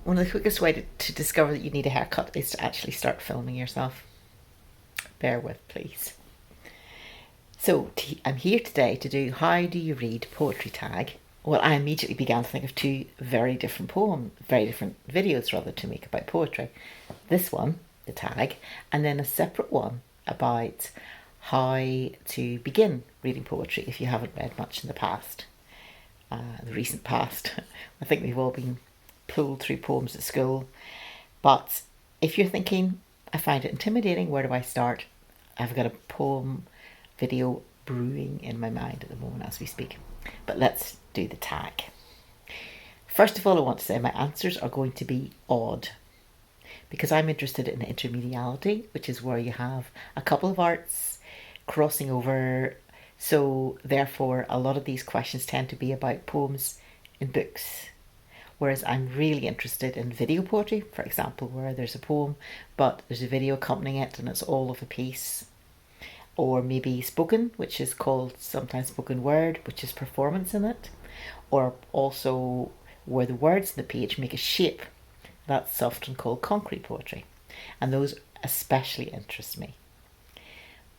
One of the quickest ways to discover that you need a haircut is to actually start filming yourself. Bear with, please. So I'm here today to do How Do You Read Poetry Tag. Well, I immediately began to think of two very different videos rather, to make about poetry. This one, the tag, and then a separate one about how to begin reading poetry if you haven't read much in the past. The recent past. I think we've all been pulled through poems at school. But if you're thinking, I find it intimidating, where do I start? I've got a poem video brewing in my mind at the moment as we speak. But let's do the tag. First of all, I want to say my answers are going to be odd, because I'm interested in intermediality, which is where you have a couple of arts crossing over. So therefore, a lot of these questions tend to be about poems in books. Whereas I'm really interested in video poetry, for example, where there's a poem, but there's a video accompanying it and it's all of a piece. Or maybe spoken, which is called sometimes spoken word, which is performance in it. Or also where the words in the page make a shape. That's often called concrete poetry. And those especially interest me.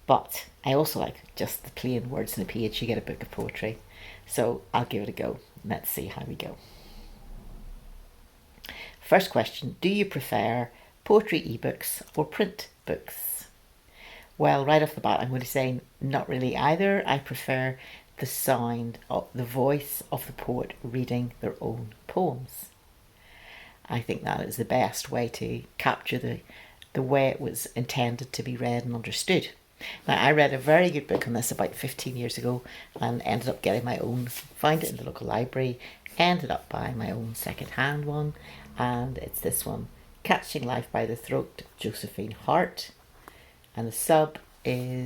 But I also like just the plain words in the page. You get a book of poetry. So I'll give it a go. Let's see how we go. First question, do you prefer poetry ebooks or print books? Well, right off the bat, I'm going to say not really either. I prefer the sound of the voice of the poet reading their own poems. I think that is the best way to capture the way it was intended to be read and understood. Now, I read a very good book on this about 15 years ago and ended up getting my own, found it in the local library, ended up buying my own second-hand one, and it's this one, Catching Life by the Throat, Josephine Hart. And the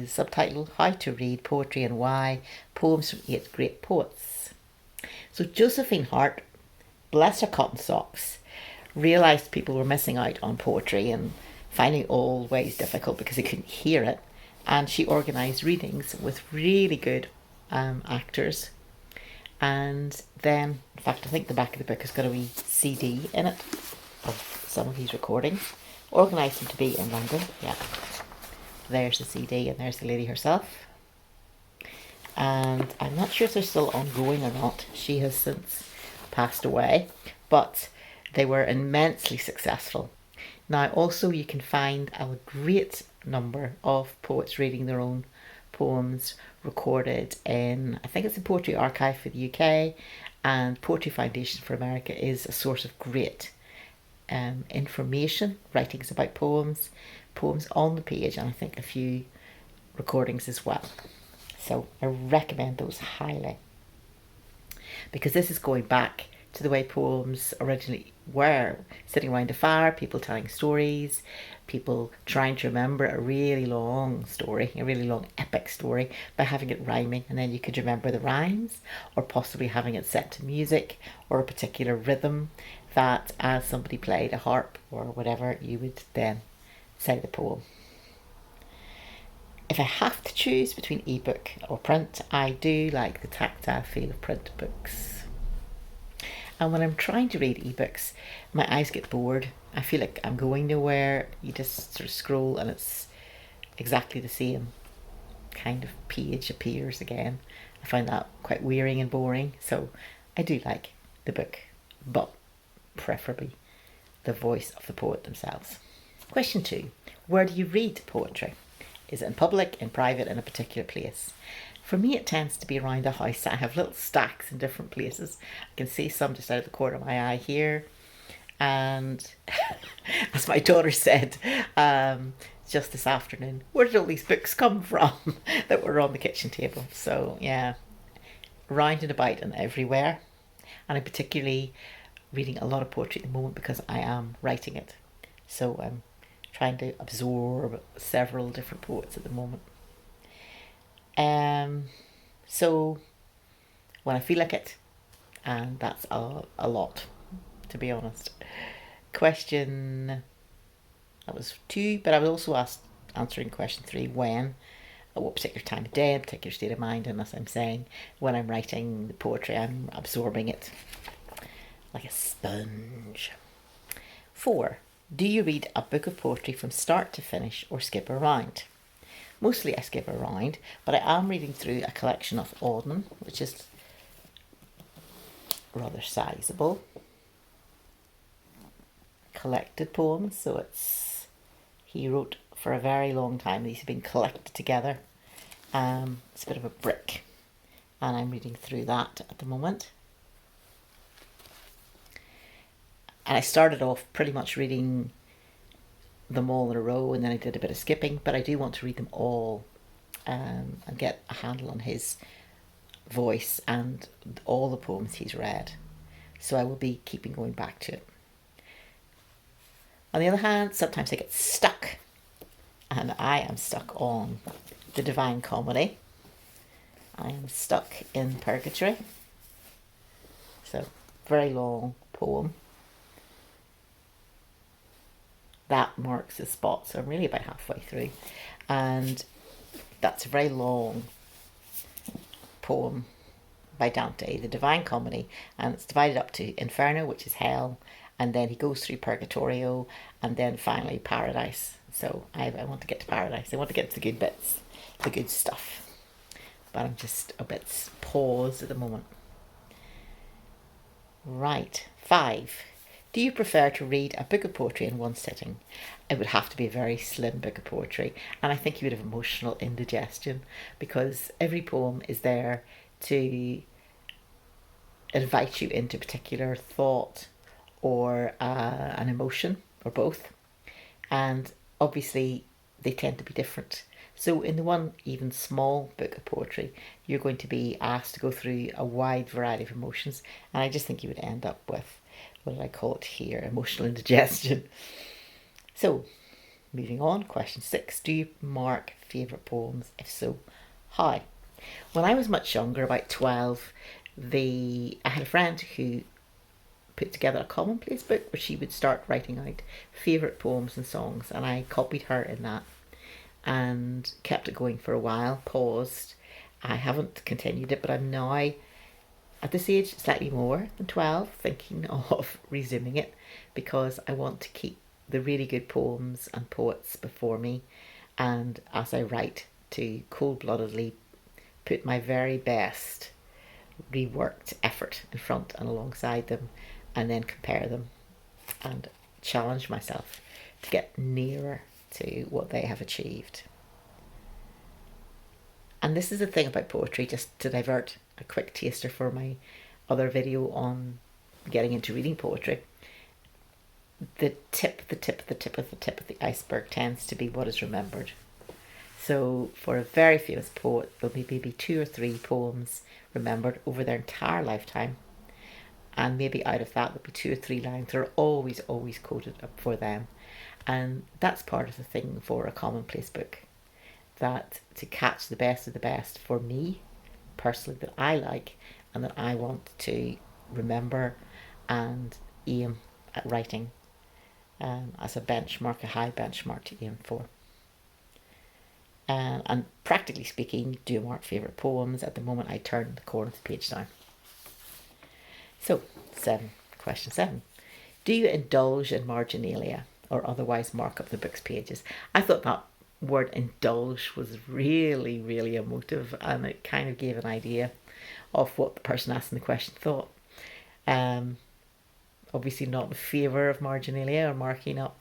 subtitle, How to Read Poetry and Why, Poems from 8 Great Poets. So Josephine Hart, bless her cotton socks, realised people were missing out on poetry and finding it always difficult because they couldn't hear it. And she organised readings with really good actors. And then, in fact, I think the back of the book has got a wee CD in it of some of these recordings. Organised them to be in London, yeah. There's the CD and there's the lady herself. And I'm not sure if they're still ongoing or not. She has since passed away, but they were immensely successful. Now also you can find a great number of poets reading their own poems recorded in, I think it's the Poetry Archive for the UK, and Poetry Foundation for America is a source of great information, writings about poems on the page, and I think a few recordings as well. So I recommend those highly, because this is going back to the way poems originally were, sitting around a fire, people telling stories, people trying to remember a really long story, a really long epic story, by having it rhyming, and then you could remember the rhymes, or possibly having it set to music or a particular rhythm that, as somebody played a harp or whatever, you would then say the poem. If I have to choose between ebook or print, I do like the tactile feel of print books. And when I'm trying to read ebooks, my eyes get bored. I feel like I'm going nowhere. You just sort of scroll and it's exactly the same kind of page appears again. I find that quite wearying and boring. So I do like the book, but preferably the voice of the poet themselves. Question 2. Where do you read poetry? Is it in public, in private, in a particular place? For me, it tends to be around the house. I have little stacks in different places. I can see some just out of the corner of my eye here. And as my daughter said just this afternoon, where did all these books come from that were on the kitchen table? So yeah, round and about and everywhere. And I'm particularly reading a lot of poetry at the moment because I am writing it. So I'm trying to absorb several different poets at the moment. So when I feel like it, and that's a lot, to be honest. Question, that was 2, but I was also answering question 3, when, at what particular time of day, particular state of mind, and as I'm saying, when I'm writing the poetry, I'm absorbing it like a sponge. 4. Do you read a book of poetry from start to finish or skip around? Mostly I skip around, but I am reading through a collection of Auden, which is rather sizable. Collected poems, so he wrote for a very long time. These have been collected together. It's a bit of a brick, and I'm reading through that at the moment. And I started off pretty much reading them all in a row, and then I did a bit of skipping, but I do want to read them all and get a handle on his voice and all the poems he's read. So I will be keeping going back to it. On the other hand, sometimes I get stuck, and I am stuck on the Divine Comedy. I am stuck in Purgatory. So, very long poem. That marks the spot, so I'm really about halfway through. And that's a very long poem by Dante, the Divine Comedy, and it's divided up to Inferno, which is hell, and then he goes through Purgatorio, and then finally Paradise. So I want to get to Paradise. I want to get to the good bits, the good stuff. But I'm just a bit paused at the moment. Right, 5. Do you prefer to read a book of poetry in one sitting? It would have to be a very slim book of poetry, and I think you would have emotional indigestion, because every poem is there to invite you into a particular thought or an emotion, or both. And obviously they tend to be different. So in the one even small book of poetry, you're going to be asked to go through a wide variety of emotions, and I just think you would end up with, what did I call it here, emotional indigestion. So moving on, question 6. Do you mark favourite poems? If so, how? When I was much younger, about 12, I had a friend who put together a commonplace book where she would start writing out favourite poems and songs, and I copied her in that and kept it going for a while, paused. I haven't continued it, but I'm now at this age, slightly more than 12, thinking of resuming it, because I want to keep the really good poems and poets before me, and as I write, to cold-bloodedly put my very best reworked effort in front and alongside them, and then compare them and challenge myself to get nearer to what they have achieved. And this is the thing about poetry, just to divert a quick taster for my other video on getting into reading poetry. The tip of the iceberg tends to be what is remembered. So for a very famous poet, there'll be maybe 2 or 3 poems remembered over their entire lifetime, and maybe out of that there'll be 2 or 3 lines that are always quoted for them. And that's part of the thing for a commonplace book, that to catch the best of the best for me personally, that I like and that I want to remember and aim at writing as a benchmark, a high benchmark to aim for. And practically speaking, do you mark favourite poems? At the moment I turn the corner of the page down. So, question 7. Do you indulge in marginalia or otherwise mark up the book's pages? I thought that word indulge was really, really emotive, and it kind of gave an idea of what the person asking the question thought. Obviously not in favour of marginalia or marking up.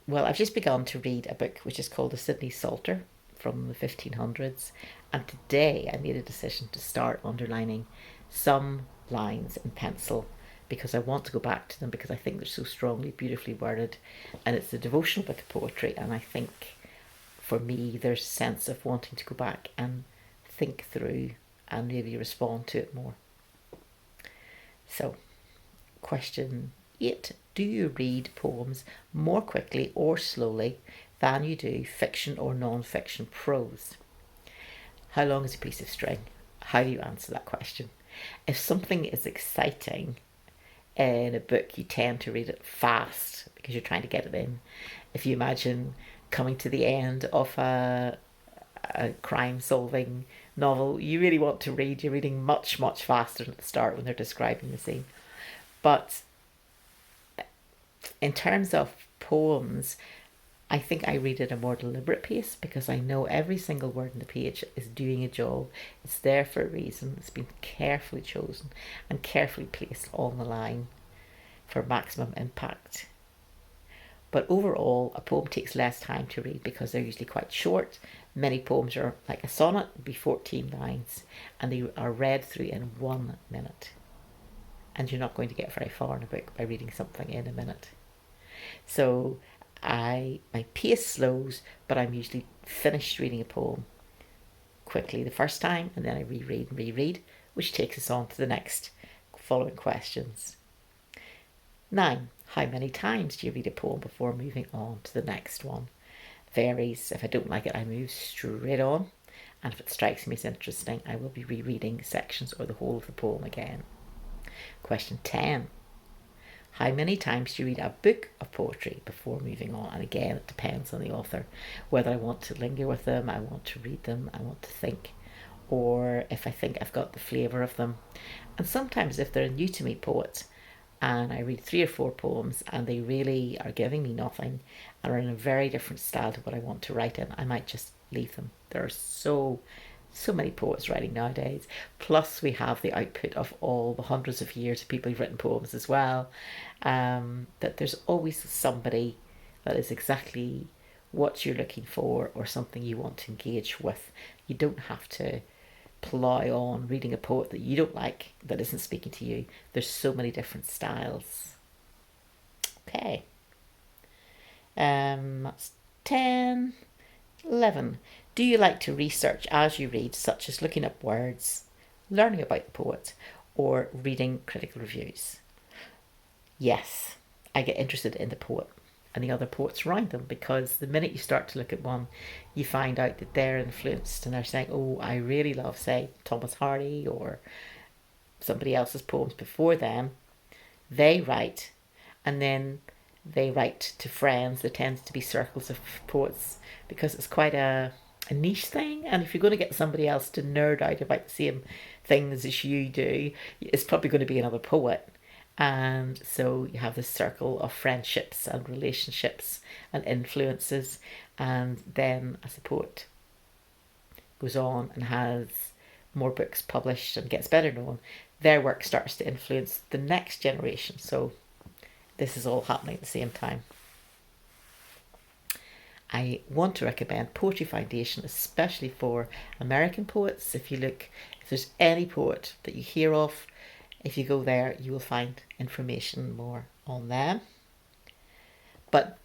Well, I've just begun to read a book which is called The Sydney Psalter from the 1500s, and today I made a decision to start underlining some lines in pencil, because I want to go back to them, because I think they're so strongly, beautifully worded, and it's a devotional book of poetry, and I think for me there's a sense of wanting to go back and think through and maybe respond to it more. So, question 8. Do you read poems more quickly or slowly than you do fiction or non-fiction prose? How long is a piece of string? How do you answer that question? If something is exciting in a book, you tend to read it fast because you're trying to get it in. If you imagine coming to the end of a crime-solving novel, you really want to read. You're reading much, much faster at the start when they're describing the scene. But In terms of poems, I think I read at a more deliberate pace because I know every single word in the page is doing a job. It's there for a reason. It's been carefully chosen and carefully placed on the line for maximum impact. But overall, a poem takes less time to read because they're usually quite short. Many poems are like a sonnet, would be 14 lines, and they are read through in 1 minute. And you're not going to get very far in a book by reading something in a minute. So my pace slows, but I'm usually finished reading a poem quickly the first time, and then I reread and reread, which takes us on to the next following questions. 9. How many times do you read a poem before moving on to the next one? Varies. If I don't like it, I move straight on. And if it strikes me as interesting, I will be rereading sections or the whole of the poem again. Question 10. How many times do you read a book of poetry before moving on? And again, it depends on the author. Whether I want to linger with them, I want to read them, I want to think, or if I think I've got the flavour of them. And sometimes if they're a new to me poet, and I read 3 or 4 poems and they really are giving me nothing and are in a very different style to what I want to write in, I might just leave them. There are so many poets writing nowadays. Plus we have the output of all the hundreds of years of people who've written poems as well. That there's always somebody that is exactly what you're looking for or something you want to engage with. You don't have to plow on reading a poet that you don't like, that isn't speaking to you. There's so many different styles. Okay. That's 10. 11. Do you like to research as you read, such as looking up words, learning about the poet, or reading critical reviews? Yes, I get interested in the poet and the other poets around them, because the minute you start to look at one, you find out that they're influenced and they're saying, oh, I really love, say, Thomas Hardy or somebody else's poems before them. They write, and then they write to friends. There tends to be circles of poets because it's quite a niche thing, and if you're going to get somebody else to nerd out about the same things as you do, it's probably going to be another poet. And so you have this circle of friendships and relationships and influences, and then as the poet goes on and has more books published and gets better known, their work starts to influence the next generation. So this is all happening at the same time. I want to recommend Poetry Foundation, especially for American poets. If there's any poet that you hear of, if you go there, you will find information more on them. But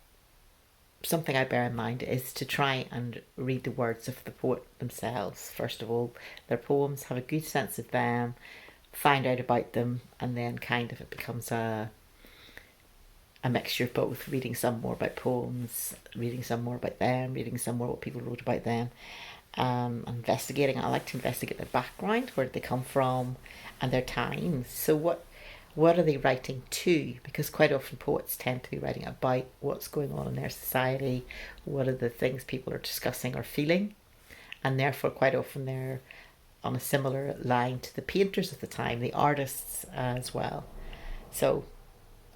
something I bear in mind is to try and read the words of the poet themselves. First of all, their poems, have a good sense of them, find out about them, and then kind of it becomes a mixture of both, reading some more about poems, reading some more about them, reading some more what people wrote about them. Investigating. I like to investigate their background, where did they come from, and their times. So what are they writing to? Because quite often poets tend to be writing about what's going on in their society, what are the things people are discussing or feeling, and therefore quite often they're on a similar line to the painters of the time, the artists as well. So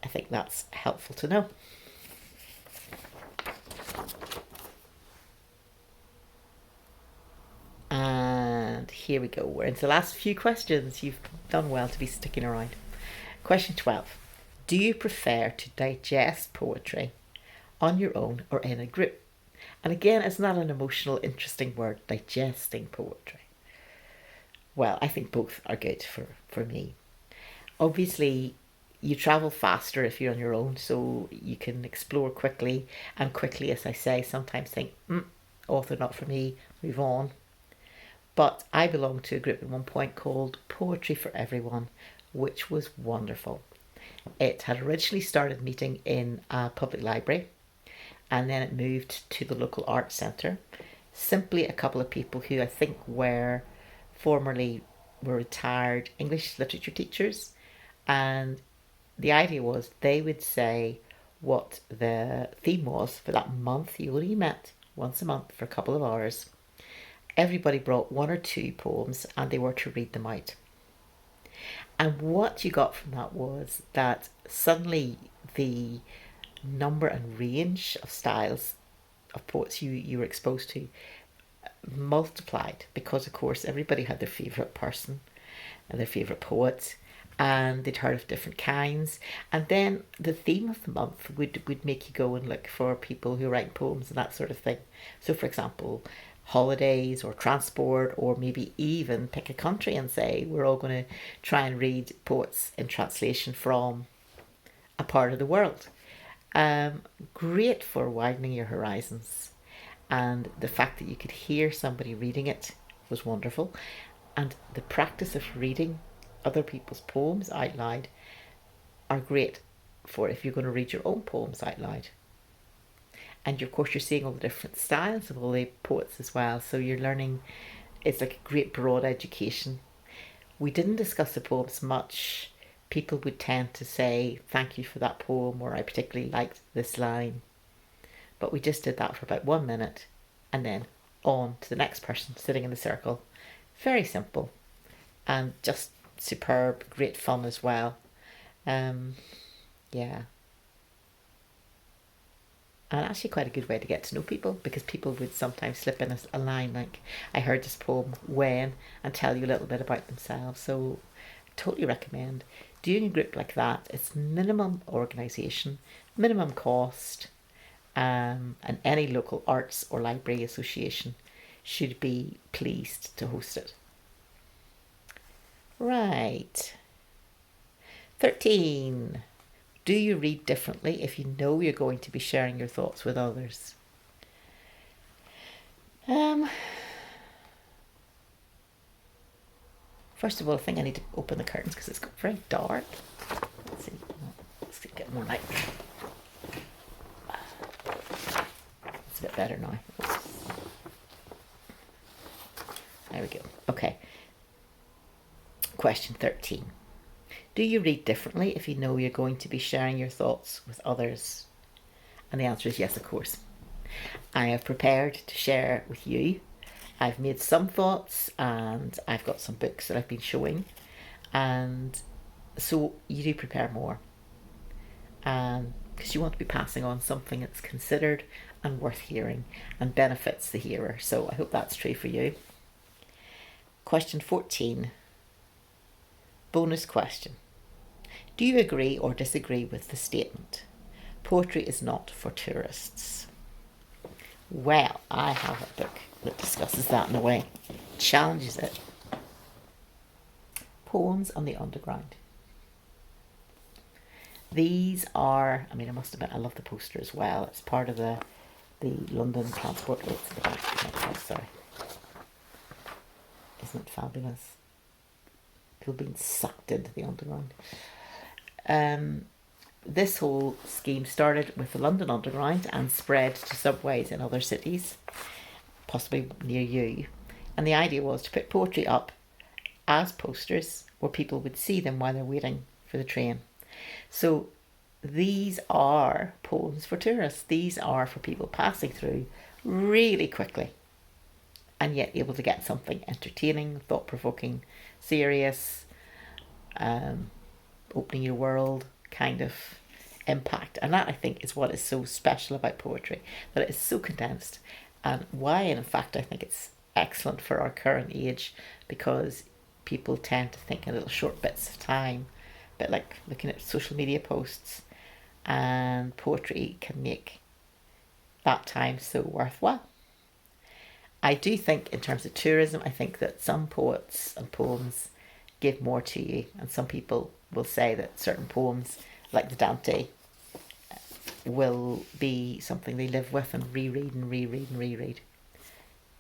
I think that's helpful to know. And here we go. We're into the last few questions. You've done well to be sticking around. Question 12. Do you prefer to digest poetry on your own or in a group? And again, it's not an emotional, interesting word, digesting poetry. Well, I think both are good for me. Obviously, you travel faster if you're on your own, so you can explore quickly, and quickly, as I say, sometimes think, author not for me, move on. But I belonged to a group at one point called Poetry for Everyone, which was wonderful. It had originally started meeting in a public library, and then it moved to the local arts centre. Simply a couple of people who I think were retired English literature teachers, and the idea was they would say what the theme was for that month. You only met once a month for a couple of hours. Everybody brought 1 or 2 poems and they were to read them out. And what you got from that was that suddenly the number and range of styles of poets you were exposed to multiplied, because of course everybody had their favourite person and their favourite poet, and they'd heard of different kinds. And then the theme of the month would make you go and look for people who write poems and that sort of thing. So for example, holidays or transport, or maybe even pick a country and say we're all going to try and read poets in translation from a part of the world. Great for widening your horizons. And the fact that you could hear somebody reading it was wonderful. And the practice of reading other people's poems out loud are great for if you're going to read your own poems out loud. And of course you're seeing all the different styles of all the poets as well, so you're learning. It's like a great broad education. We didn't discuss the poems much. People would tend to say thank you for that poem, or I particularly liked this line, but we just did that for about 1 minute and then on to the next person sitting in the circle. Very simple and just superb, great fun as well. Yeah. And actually quite a good way to get to know people, because people would sometimes slip in a line like, I heard this poem when, and tell you a little bit about themselves. So totally recommend doing a group like that. It's minimum organisation, minimum cost, and any local arts or library association should be pleased to host it. Right. 13. Do you read differently if you know you're going to be sharing your thoughts with others? First of all, I think I need to open the curtains because it's got very dark. Let's see. Let's get more light. It's a bit better now. There we go. Okay. Question 13. Do you read differently if you know you're going to be sharing your thoughts with others? And the answer is yes, of course. I have prepared to share with you. I've made some thoughts and I've got some books that I've been showing. And so you do prepare more. Because you want to be passing on something that's considered and worth hearing and benefits the hearer. So I hope that's true for you. Question 14. Bonus question. Do you agree or disagree with the statement, poetry is not for tourists? Well, I have a book that discusses that in a way, challenges it. Poems on the Underground. These are, I must admit, I love the poster as well. It's part of the London Transport. Oh, it's in the back. Sorry. Isn't it fabulous? People being sucked into the underground. This whole scheme started with the London Underground and spread to subways in other cities, possibly near you. And the idea was to put poetry up as posters where people would see them while they're waiting for the train. So these are poems for tourists. These are for people passing through really quickly and yet able to get something entertaining, thought-provoking, serious, opening your world kind of impact. And that, I think, is what is so special about poetry, that it is so condensed, and why, and in fact, I think it's excellent for our current age, because people tend to think in little short bits of time, a bit like looking at social media posts, and poetry can make that time so worthwhile. I do think in terms of tourism, I think that some poets and poems give more to you, and some people will say that certain poems, like the Dante, will be something they live with and reread and reread and reread.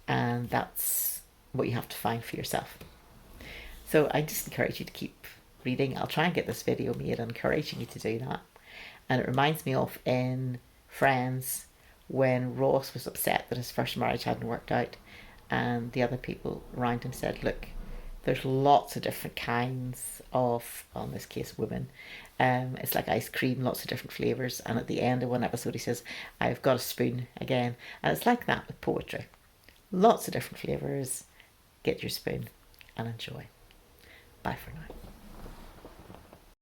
And that's what you have to find for yourself. So I just encourage you to keep reading. I'll try and get this video made encouraging you to do that. And it reminds me of in Friends, when Ross was upset that his first marriage hadn't worked out, and the other people around him said, look, there's lots of different kinds of, well, in this case, women. It's like ice cream, lots of different flavours. And at the end of one episode, he says, I've got a spoon again. And it's like that with poetry. Lots of different flavours. Get your spoon and enjoy. Bye for now.